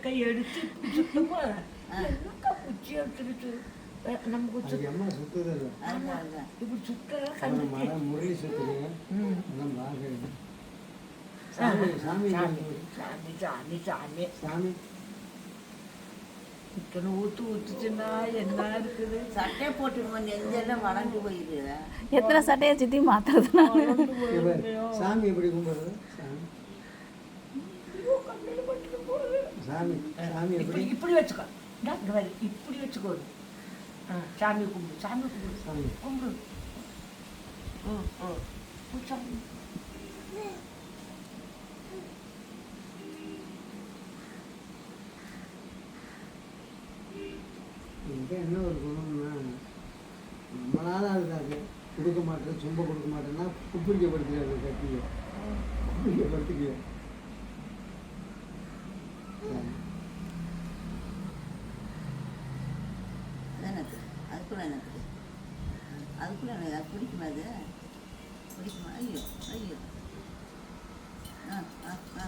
கை எடுத்து சுத்தமா குச்சி எடுத்துக்கிட்டு நமக்கு அம்மா சுத்தது இல்லை. இப்படி சுத்த மரம் முரளி சுத்துறீங்க. சாமி சாமி சாமி சாமி சாமி சாமி இத்தனை ஊத்துச்சுன்னா என்ன இருக்குது? சட்டையை போட்டுருவோம், நெஞ்செல்லாம் வளர்ந்து போயிடுது. எத்தனை சட்டையை சுற்றி மாற்றுறது? சாமி எப்படி கும்பிடுறது? சாமி சாமி எப்படி இப்படி வச்சுக்கோ. இப்படி வச்சுக்கோ. சாமி கும்பிடு, சாமி கும்பிடு, சாமி கும்பிடு. சாமி என்ன ஒரு குணம்னா, நம்மளால அதுக்காக கொடுக்க மாட்டேன், சும்ப கொடுக்க மாட்டேன்னா குப்பிடிக்கப்படுத்துக்காது. கட்டியோ குப்பிடிக்கப்படுத்திக்கோ. எனக்கு அதுக்குள்ள எனக்கு அதுக்குள்ள எனக்கு அது பிடிக்குமா? அது பிடிக்குமா? ஐயோ ஐயோ. ஆ ஆ ஆ